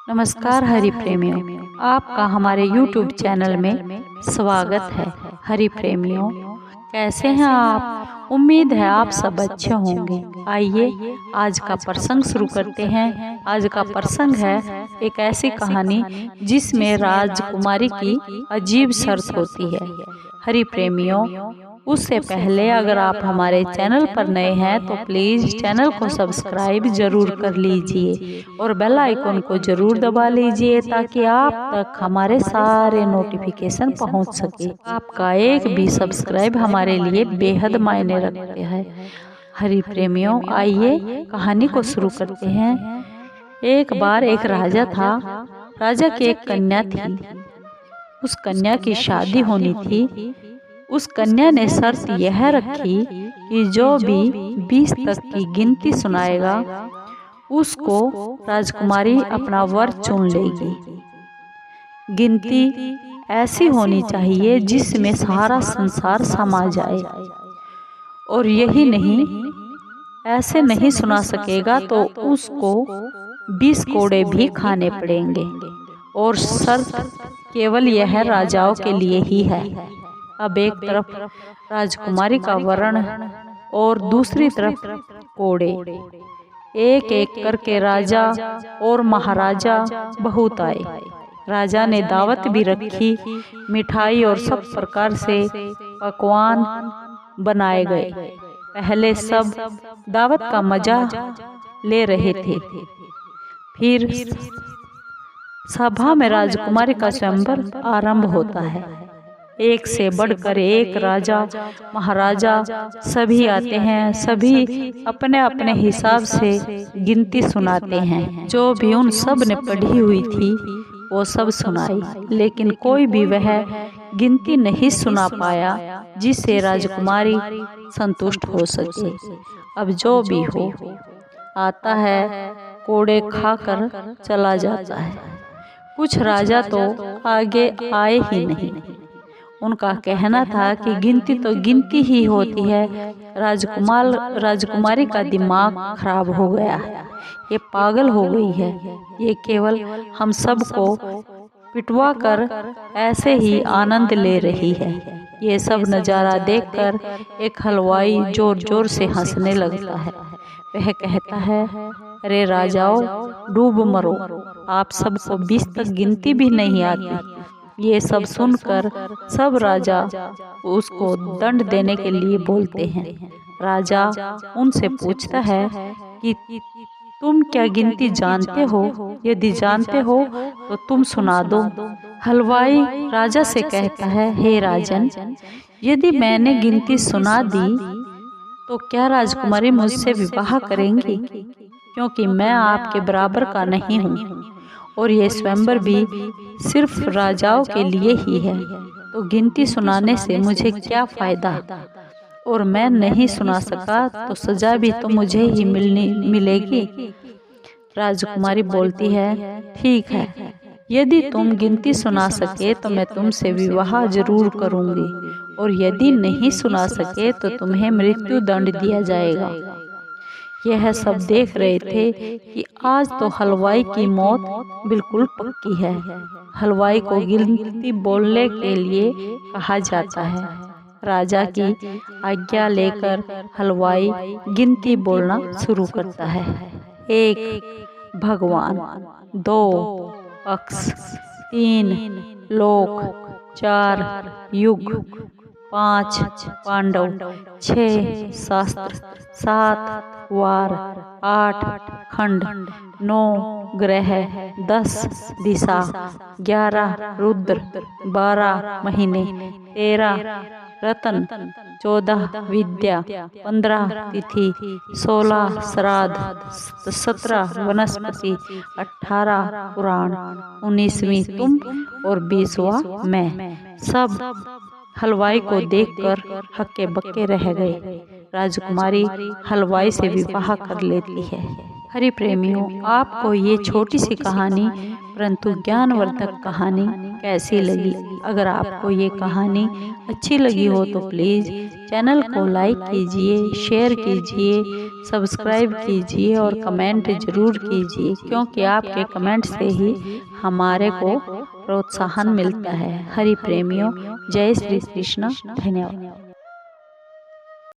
नमस्कार हरि प्रेमियों, आपका हमारे YouTube चैनल में स्वागत है। हरि प्रेमियों, कैसे हैं आप? उम्मीद है आप सब अच्छे होंगे। आइए आज का प्रसंग शुरू करते हैं। आज का प्रसंग है एक ऐसी कहानी जिसमें राजकुमारी की अजीब शर्त होती है। हरि प्रेमियों, उससे पहले अगर आप हमारे चैनल पर नए हैं तो प्लीज़ चैनल को सब्सक्राइब जरूर कर लीजिए और बेल आइकन को जरूर दबा लीजिए ताकि आप तक हमारे सारे नोटिफिकेशन पहुंच सके। आपका एक भी सब्सक्राइब हमारे लिए बेहद मायने रखते हैं। हरि प्रेमियों, आइए कहानी को शुरू करते हैं। एक बार एक राजा था। राजा की एक कन्या थी। उस कन्या की शादी होनी थी। उस कन्या ने शर्त यह रखी कि जो भी 20 तक की गिनती सुनाएगा उसको राजकुमारी अपना वर चुन लेगी। गिनती ऐसी होनी चाहिए जिसमें सारा संसार समा जाए। और यही नहीं, ऐसे नहीं सुना सकेगा तो उसको 20 कोड़े भी खाने पड़ेंगे। और शर्त केवल यह राजाओं के लिए ही है। अब एक तरफ राजकुमारी का वरण और दूसरी तरफ कोड़े। एक एक करके राजा और महाराजा बहुत आए। राजा ने दावत भी रखी। मिठाई और सब प्रकार से पकवान बनाए गए। पहले सब दावत का मजा ले रहे थे। फिर सभा में राजकुमारी का स्वयंवर आरंभ होता है। एक से बढ़कर एक राजा महाराजा सभी आते हैं। सभी अपने अपने हिसाब से गिनती सुनाते हैं। जो भी उन सब ने पढ़ी हुई थी वो सब सुनाई, लेकिन कोई भी वह गिनती नहीं सुना पाया जिससे राजकुमारी संतुष्ट हो सके। अब जो भी हो आता है, कोड़े खाकर चला जाता है। कुछ राजा तो आगे आए ही नहीं। उनका कहना था कि गिनती तो गिनती ही होती है। राजकुमारी का दिमाग खराब हो गया है। ये पागल हो गई है। ये केवल हम सबको पिटवा कर ऐसे ही आनंद ले रही है। ये सब नज़ारा देखकर एक हलवाई जोर जोर से हंसने लगता है। वह कहता है, अरे राजाओं, डूब मरो, आप सबको 20 तक गिनती भी नहीं आती। ये सब सुनकर सब राजा उसको दंड देने के लिए बोलते हैं। राजा उनसे पूछता है कि तुम क्या गिनती जानते हो? यदि जानते हो तो तुम सुना दो। हलवाई राजा से कहता है, हे राजन, यदि मैंने गिनती सुना दी तो क्या राजकुमारी मुझसे विवाह करेंगी? क्योंकि मैं आपके बराबर का नहीं हूँ और ये स्वयंवर भी सिर्फ राजाओं के लिए ही है। तो गिनती सुनाने से मुझे क्या फायदा? और मैं नहीं सुना सका तो सजा भी तो मुझे ही मिलेगी। राजकुमारी बोलती है, ठीक है, यदि तुम गिनती सुना सके तो मैं तुमसे विवाह जरूर करूंगी, और यदि नहीं सुना सके तो तुम्हें मृत्यु दंड दिया जाएगा। यह सब देख रहे थे कि आज तो हलवाई की मौत बिल्कुल पक्की है। हलवाई को गिनती बोलने के लिए कहा जाता है। राजा की आज्ञा लेकर हलवाई गिनती बोलना शुरू करता है। 1 भगवान, 2 पक्ष, 3 लोक, 4 युग, 5 पांडव, 6 शास्त्र, 7 वार, 8 खंड, 9 ग्रह, 10 दिशा, 11 रुद्र, 12 महीने, 13 रतन, 14 विद्या, 15 तिथि, 16 श्राद्ध, 17 वनस्पति, 18 पुराण, 19वीं तुम और 20वां मैं। सब हलवाई को देखकर हक्के बक्के रह गए। राजकुमारी हलवाई से विवाह कर लेती है। हरि प्रेमियों, आपको ये छोटी सी कहानी परंतु ज्ञानवर्धक कहानी कैसी लगी? अगर आपको ये कहानी अच्छी लगी हो तो प्लीज़ चैनल को लाइक कीजिए, शेयर कीजिए, सब्सक्राइब कीजिए और कमेंट ज़रूर कीजिए, क्योंकि आपके कमेंट से ही हमारे को प्रोत्साहन मिलता है। हरि प्रेमियों, जय श्री कृष्ण। धन्यवाद।